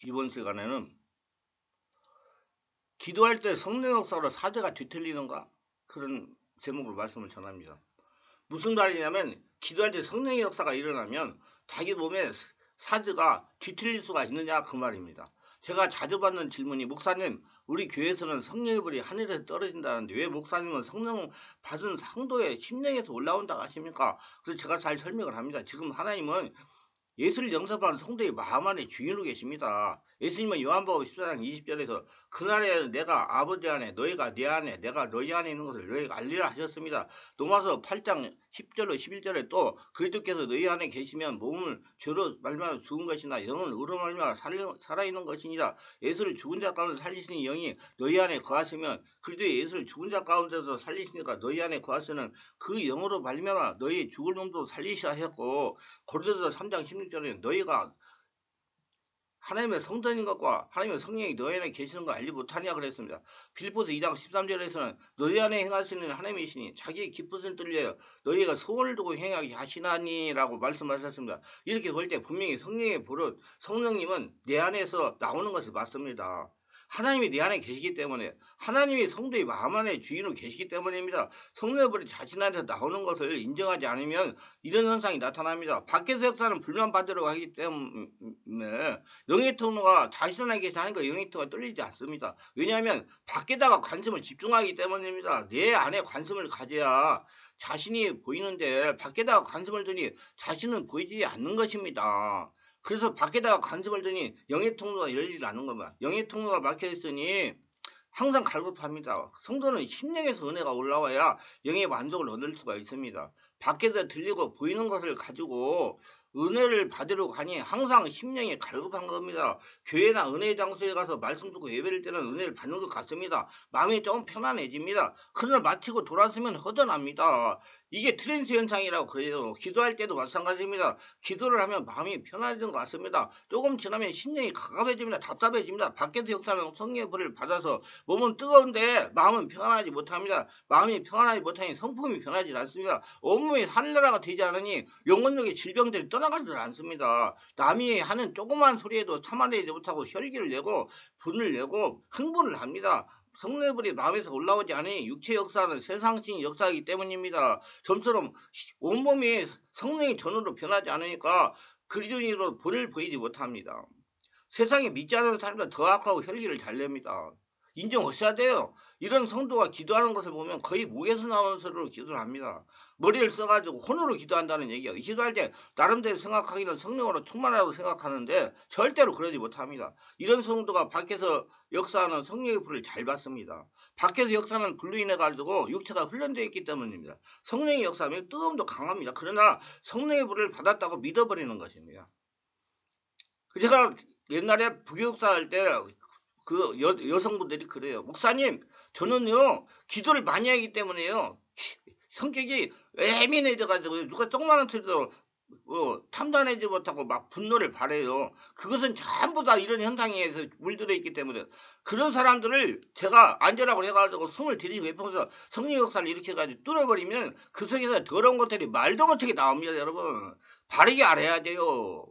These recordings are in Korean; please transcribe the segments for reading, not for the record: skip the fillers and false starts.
이번 시간에는 기도할 때 성령 역사로 사제가 뒤틀리는가? 그런 제목으로 말씀을 전합니다. 무슨 말이냐면 기도할 때 성령의 역사가 일어나면 자기 몸에 사제가 뒤틀릴 수가 있느냐 그 말입니다. 제가 자주 받는 질문이 목사님 우리 교회에서는 성령의 불이 하늘에서 떨어진다는데 왜 목사님은 성령 받은 상도에 심령에서 올라온다고 하십니까? 그래서 제가 잘 설명을 합니다. 지금 하나님은 예수를 영접한 성도의 마음 안에 주인으로 계십니다. 예수님은 요한복음 14장 20절에서 그날에 내가 아버지 안에 너희가 내 안에 내가 너희 안에 있는 것을 너희가 알리라 하셨습니다. 로마서 8장 10절로 11절에 또 그리스도께서 너희 안에 계시면 몸을 죄로 말미암아 죽은 것이나 영은 의로 말미암아 살아있는 것이니라. 예수를 죽은 자 가운데 살리시는 영이 너희 안에 거하시면 그리스도의 예수를 죽은 자 가운데서 살리시니까 너희 안에 거하시는 그 영으로 말미암아 너희 죽을 놈도 살리시라 하셨고 고린도서 3장 16절에 너희가 하나님의 성전인 것과 하나님의 성령이 너희 안에 계시는 거 알지 못하냐 그랬습니다. 빌립보서 2장 13절에서는 너희 안에 행하시는 하나님이시니 자기의 기쁘신 뜻을 너희가 소원을 두고 행하게 하시나니라고 말씀하셨습니다. 이렇게 볼 때 분명히 성령의 불은 성령님은 내 안에서 나오는 것이 맞습니다. 하나님이 내 안에 계시기 때문에 하나님이 성도의 마음 안에 주인으로 계시기 때문입니다. 성령의 불이 자신 안에서 나오는 것을 인정하지 않으면 이런 현상이 나타납니다. 밖에서 역사는 불면 반대로 하기 때문에 영의 통로가 자신 안에 계시다니까 영의 통로가 뚫리지 않습니다. 왜냐하면 밖에다가 관심을 집중하기 때문입니다. 내 안에 관심을 가져야 자신이 보이는데 밖에다가 관심을 두니 자신은 보이지 않는 것입니다. 그래서 밖에다가 관심을 두니 영의 통로가 열리지 않는 겁니다. 영의 통로가 막혀 있으니 항상 갈급합니다. 성도는 심령에서 은혜가 올라와야 영의 만족을 얻을 수가 있습니다. 밖에서 들리고 보이는 것을 가지고 은혜를 받으려고 하니 항상 심령이 갈급한 겁니다. 교회나 은혜의 장소에 가서 말씀 듣고 예배를 때는 은혜를 받는 것 같습니다. 마음이 좀 편안해집니다. 그러나 마치고 돌아서면 허전합니다. 이게 트랜스 현상이라고 그래요. 기도할 때도 마찬가지입니다. 기도를 하면 마음이 편안해지는 것 같습니다. 조금 지나면 심령이 가깝해집니다. 답답해집니다. 밖에서 역사는 성령의 불을 받아서 몸은 뜨거운데 마음은 평안하지 못합니다. 마음이 평안하지 못하니 성품이 변하지 않습니다. 온몸이 하늘나라가 되지 않으니 영혼력의 질병들이 떠나가지 않습니다. 남이 하는 조그만 소리에도 참아내지 못하고 혈기를 내고 분을 내고 흥분을 합니다. 성령의 불이 마음에서 올라오지 않으니 육체 역사는 세상신 역사이기 때문입니다. 좀처럼 온몸이 성령의 전으로 변하지 않으니까 그리스도인으로 본을 보이지 못합니다. 세상에 믿지 않는 사람들 더 악하고 혈기를 잘 냅니다. 인정하셔야 돼요. 이런 성도가 기도하는 것을 보면 거의 목에서 나오는 소리로 기도를 합니다. 머리를 써가지고 혼으로 기도한다는 얘기예요. 기도할 때 나름대로 생각하기는 성령으로 충만하다고 생각하는데 절대로 그러지 못합니다. 이런 성도가 밖에서 역사하는 성령의 불을 잘 받습니다. 밖에서 역사하는 불로 인해 가지고 육체가 훈련되어 있기 때문입니다. 성령의 역사하면 뜨거움도 강합니다. 그러나 성령의 불을 받았다고 믿어버리는 것입니다. 제가 옛날에 부교육사 할 때 그 여성분들이 그래요. 목사님, 저는요, 기도를 많이 하기 때문에요, 성격이 예민해져가지고 누가 조그마한 소리도 참단하지 못하고 막 분노를 발해요. 그것은 전부 다 이런 현상에서 물들어 있기 때문에 그런 사람들을 제가 안전하고 해가지고 숨을 들이고 예쁘면서 성령 역사를 일으켜가지고 뚫어버리면 그 속에서 더러운 것들이 말도 못하게 나옵니다. 여러분, 바르게 알아야 돼요.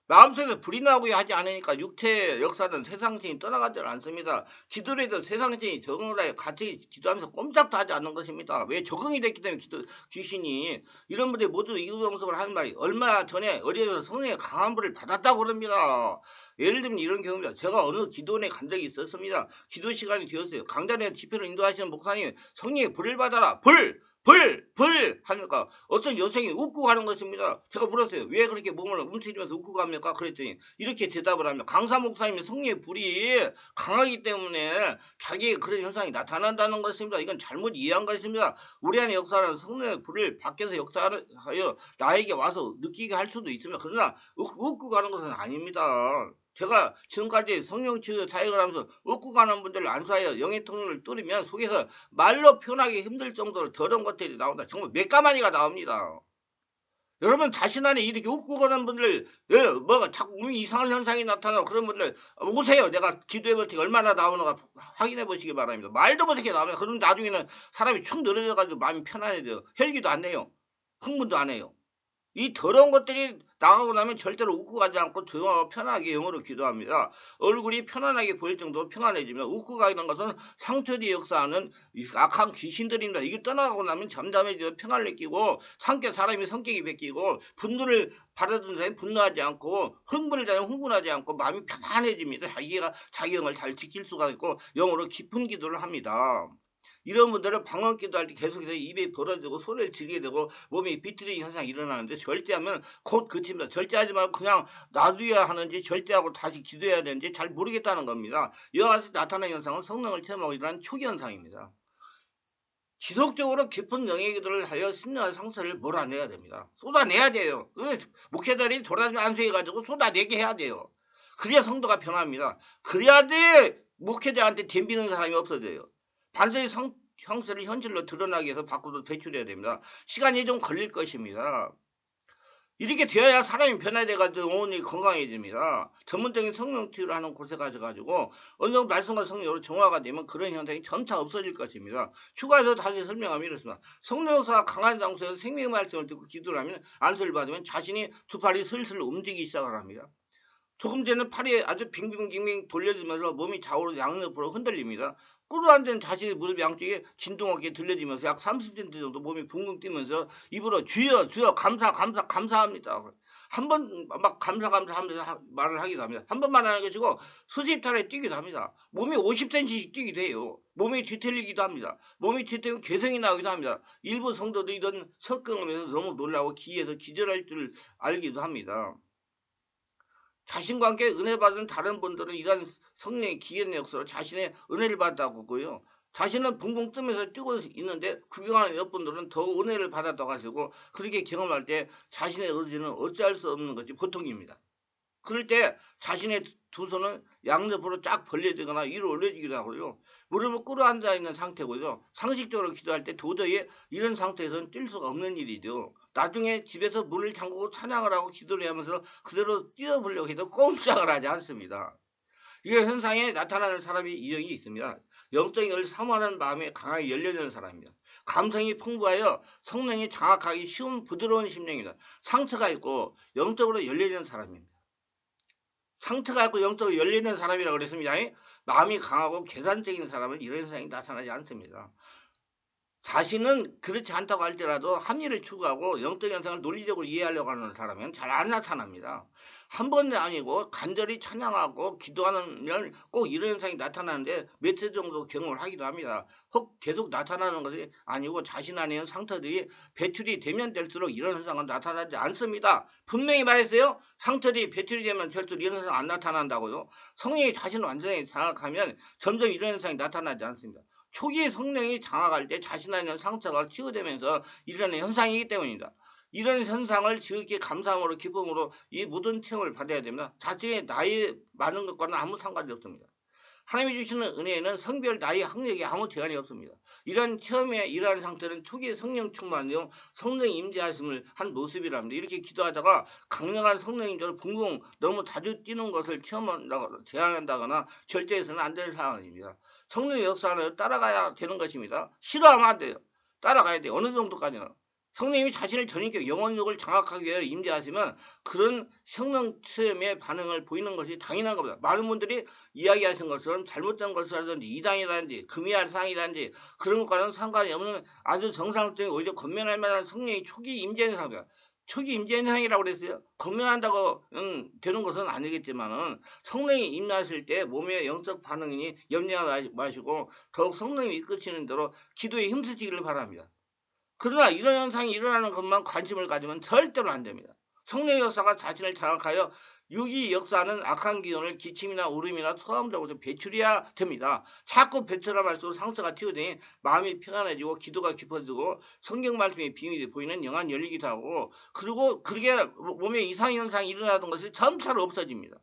마음속에서 불이 나오게 하지 않으니까 육체의 역사는 세상신이 떠나가지 않습니다. 기도를 해도 세상신이 적응을 하여 같이 기도하면서 꼼짝도 하지 않는 것입니다. 왜? 적응이 됐기 때문에 귀신이. 이런 분들이 모두 이구동성을 하는 말이 얼마 전에 어디에서 성령의 강한 불을 받았다고 그럽니다. 예를 들면 이런 경우입니다. 제가 어느 기도원에 간 적이 있었습니다. 기도 시간이 되었어요. 강단에 집회를 인도하시는 목사님, 성령의 불을 받아라. 불 하니까 어떤 여성이 웃고 가는 것입니다. 제가 물었어요. 왜 그렇게 몸을 움츠리면서 웃고 갑니까? 그랬더니 이렇게 대답을 하며 강사 목사님의 성령의 불이 강하기 때문에 자기의 그런 현상이 나타난다는 것입니다. 이건 잘못 이해한 것입니다. 우리 안에 역사하는 성령의 불을 밖에서 역사하여 나에게 와서 느끼게 할 수도 있습니다. 그러나 웃고 가는 것은 아닙니다. 제가 지금까지 성령치유 사역을 하면서 웃고 가는 분들을 안수하여 영의 통로를 뚫으면 속에서 말로 표현하기 힘들 정도로 더러운 것들이 나온다. 정말 몇 가마니가 나옵니다. 여러분 자신 안에 이렇게 웃고 가는 분들, 뭐가 자꾸 이상한 현상이 나타나고 그런 분들 오세요. 내가 기도해볼 때 얼마나 나오는가 확인해 보시기 바랍니다. 말도 못하게 나오면 그럼 나중에는 사람이 축 늘어져가지고 마음이 편안해져요. 혈기도 안 내요. 흥분도 안 해요. 이 더러운 것들이 나가고 나면 절대로 웃고 가지 않고 조용하고 편하게 영어로 기도합니다. 얼굴이 편안하게 보일 정도로 평안해집니다. 웃고 가는 것은 상처 뒤에 역사하는 악한 귀신들입니다. 이게 떠나가고 나면 잠잠해지고 평안을 느끼고 사람이 성격이 바뀌고 분노를 받아든 사람이 분노하지 않고 흥분을 하면 흥분하지 않고 마음이 편안해집니다. 자기가 자기 영을 잘 지킬 수가 있고 영어로 깊은 기도를 합니다. 이런 분들은 방언 기도할 때 계속해서 입이 벌어지고 소리를 지르게 되고 몸이 비틀리는 현상이 일어나는데 절제하면 곧 그칩니다. 절제하지 말고 그냥 놔둬야 하는지 절제하고 다시 기도해야 되는지 잘 모르겠다는 겁니다. 이와 같이 나타나는 현상은 성령을 체험하고 일어나는 초기 현상입니다. 지속적으로 깊은 영의 기도를 하여 심령의 상처를 몰아내야 됩니다. 쏟아내야 돼요. 목회자들이 돌아다니며 안수해가지고 쏟아내게 해야 돼요. 그래야 성도가 변합니다. 그래야지 목회자한테 덤비는 사람이 없어져요. 반드시 형세를 현실로 드러나게 해서 밖으로 배출해야 됩니다. 시간이 좀 걸릴 것입니다. 이렇게 되어야 사람이 변화돼가지고 영혼이 건강해집니다. 전문적인 성령 치유를 하는 곳에 가셔가지고 어느 정도 말씀과 성령으로 정화가 되면 그런 현상이 점차 없어질 것입니다. 추가해서 다시 설명하면 이렇습니다. 성령 역사가 강한 장소에서 생명의 말씀을 듣고 기도를 하면 안수를 받으면 자신이 두 팔이 슬슬 움직이기 시작을 합니다. 조금 전에 팔이 아주 빙빙빙빙 돌려지면서 몸이 좌우로 양옆으로 흔들립니다. 꿇어앉은 자신의 무릎 양쪽에 진동하게 들려지면서 약 30cm 정도 몸이 붕붕 뛰면서 입으로 주여 주여 감사합니다. 한 번 막 감사하면서 말을 하기도 합니다. 한 번만 하는 것이고 수십 차례 뛰기도 합니다. 몸이 50cm씩 뛰기도 해요. 몸이 뒤틀리기도 합니다. 몸이 뒤틀리면 괴성이 나오기도 합니다. 일부 성도들이 이런 석경하면서 너무 놀라고 기에서 기절할 줄 알기도 합니다. 자신과 함께 은혜 받은 다른 분들은 이러한 성령의 기회의 역사로 자신의 은혜를 받았다고 하고요. 자신은 붕붕 뜨면서 뛰고 있는데 구경하는 옆분들은 더 은혜를 받았다고 하시고 그렇게 경험할 때 자신의 의지는 어찌할 수 없는 것이 보통입니다. 그럴 때 자신의 두 손은 양옆으로 쫙 벌려지거나 위로 올려지기도 하고요. 무릎을 꿇어앉아 있는 상태고요. 상식적으로 기도할 때 도저히 이런 상태에서는 뛸 수가 없는 일이죠. 나중에 집에서 문을 잠그고 찬양을 하고 기도를 하면서 그대로 뛰어보려고 해도 꼼짝을 하지 않습니다. 이런 현상에 나타나는 사람이 유형이 있습니다. 영적인 것을 사모하는 마음이 강하게 열려지는 사람입니다. 감성이 풍부하여 성령이 장악하기 쉬운 부드러운 심령입니다. 상처가 있고 영적으로 열려지는 사람입니다. 상처가 있고 영적으로 열리는 사람이라고 그랬습니다. 마음이 강하고 계산적인 사람은 이런 현상이 나타나지 않습니다. 자신은 그렇지 않다고 할지라도 합리를 추구하고 영적 현상을 논리적으로 이해하려고 하는 사람은 잘 안 나타납니다. 한 번이 아니고 간절히 찬양하고 기도하면 꼭 이런 현상이 나타나는데 며칠 정도 경험을 하기도 합니다. 혹 계속 나타나는 것이 아니고 자신 안에 있는 상처들이 배출이 되면 될수록 이런 현상은 나타나지 않습니다. 분명히 말했어요. 상처들이 배출이 되면 될수록 이런 현상 안 나타난다고요. 성령이 자신을 완전히 장악하면 점점 이런 현상이 나타나지 않습니다. 초기 성령이 장악할 때 자신 안에 있는 상처가 치유되면서 일어나는 현상이기 때문입니다. 이런 현상을 지극히 감사함으로 기쁨으로 이 모든 체험을 받아야 됩니다. 자신의 나이 많은 것과는 아무 상관이 없습니다. 하나님이 주시는 은혜에는 성별, 나이, 학력에 아무 제한이 없습니다. 이러한 체험에 이러한 상태는 초기의 성령 충만이요 성령 임재하심을 한 모습이랍니다. 이렇게 기도하다가 강력한 성령 임재로 붕붕 너무 자주 뛰는 것을 체험한다거나 제한한다거나 절제해서는 안 될 상황입니다. 성령의 역사는 따라가야 되는 것입니다. 싫어하면 안 돼요. 따라가야 돼요. 어느 정도까지는. 성령님이 자신을 전인격 영혼력을 장악하기 위해 임재하시면 그런 성령 체험의 반응을 보이는 것이 당연한 겁니다. 많은 분들이 이야기하신 것처럼 잘못된 것을 하든지 이단이라든지 금이할 상이라든지 그런 것과는 상관이 없는 아주 정상적인 오히려 건면할 만한 성령이 초기 임재하는 상입니다. 초기 임재하는 상이라고 그랬어요. 건면한다고 되는 것은 아니겠지만은 성령이 임하실 때 몸의 영적 반응이 염려하지 마시고 더욱 성령이 이끄시는 대로 기도에 힘쓰시기를 바랍니다. 그러나 이런 현상이 일어나는 것만 관심을 가지면 절대로 안 됩니다. 성령의 역사가 자신을 장악하여 육이 역사하는 악한 기운을 기침이나 울음이나 소음적으로 배출해야 됩니다. 자꾸 배출하면 할수록 상처가 튀어되니 마음이 평안해지고 기도가 깊어지고 성경 말씀의 비밀이 보이는 영안 열리기도 하고 그리고 그렇게 몸에 이상 현상이 일어나던 것이 점차로 없어집니다.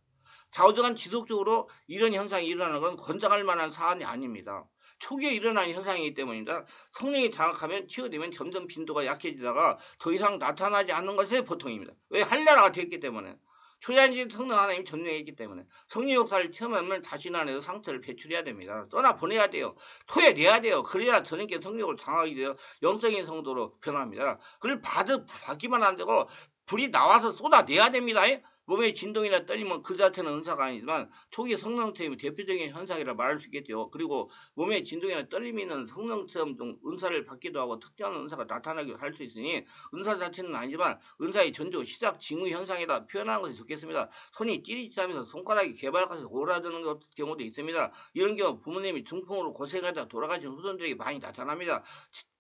좌우지간 지속적으로 이런 현상이 일어나는 건 권장할 만한 사안이 아닙니다. 초기에 일어난 현상이기 때문입니다. 성령이 장악하면 치유되면 점점 빈도가 약해지다가 더 이상 나타나지 않는 것이 보통입니다. 왜? 할례라가 됐기 때문에. 초자연적인 성령 하나님이 전능했기 때문에 성령 역사를 체험하면 자신 안에서 상처를 배출해야 됩니다. 떠나보내야 돼요. 토해내야 돼요. 그래야 저님께 성령을 장악이 되어 영적인 성도로 변합니다. 그걸 받기만 안 되고 불이 나와서 쏟아내야 됩니다. 몸의 진동이나 떨리면 그 자체는 은사가 아니지만 초기 성령체험이 대표적인 현상이라 말할 수 있겠죠. 그리고 몸의 진동이나 떨림이 있는 성령체험 중 은사를 받기도 하고 특정한 은사가 나타나기도 할 수 있으니 은사 자체는 아니지만 은사의 전조, 시작, 징후 현상이라 표현하는 것이 좋겠습니다. 손이 찌릿하면서 손가락이 개발해서 오라드는 경우도 있습니다. 이런 경우 부모님이 중풍으로 고생하다 돌아가신 후손들에게 많이 나타납니다.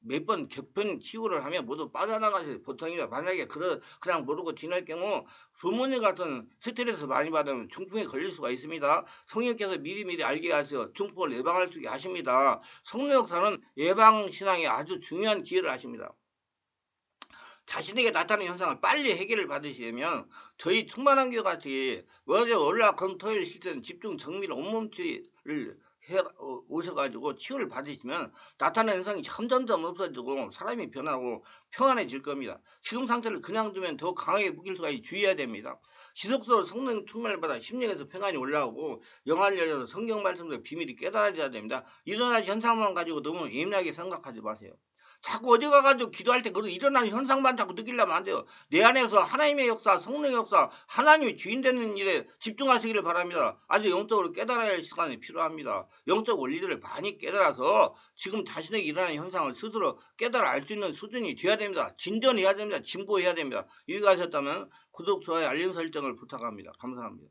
몇 번 격변 치유를 하면 모두 빠져나가서 보통입니다. 만약에 그냥 모르고 지날 경우 부모님 같은 스트레스 많이 받으면 중풍에 걸릴 수가 있습니다. 성령께서 미리미리 알게 하셔 중풍을 예방할 수 있게 하십니다. 성령 역사는 예방신앙에 아주 중요한 기여를 하십니다. 자신에게 나타나는 현상을 빨리 해결을 받으시려면 저희 충만한 교회 같이 월화 금토일 실제는 집중 정밀 온몸치를 오셔가지고 치유를 받으시면 나타나는 현상이 점점점 없어지고 사람이 변하고 평안해질 겁니다. 지금 상태를 그냥 두면 더 강하게 묶일 수가 있으니 주의해야 됩니다. 지속적으로 성령 충만을 받아 심령에서 평안이 올라오고 영안을 열려서 성경 말씀의 비밀이 깨달아져야 됩니다. 일어날 현상만 가지고 너무 예민하게 생각하지 마세요. 자꾸 어디 가가지고 기도할 때 그 일어나는 현상만 자꾸 느끼려면 안 돼요. 내 안에서 하나님의 역사, 성령의 역사, 하나님이 주인 되는 일에 집중하시기를 바랍니다. 아주 영적으로 깨달아야 할 시간이 필요합니다. 영적 원리들을 많이 깨달아서 지금 자신에게 일어나는 현상을 스스로 깨달아 알 수 있는 수준이 되어야 됩니다. 진전해야 됩니다. 진보해야 됩니다. 이해가 하셨다면 구독, 좋아요, 알림 설정을 부탁합니다. 감사합니다.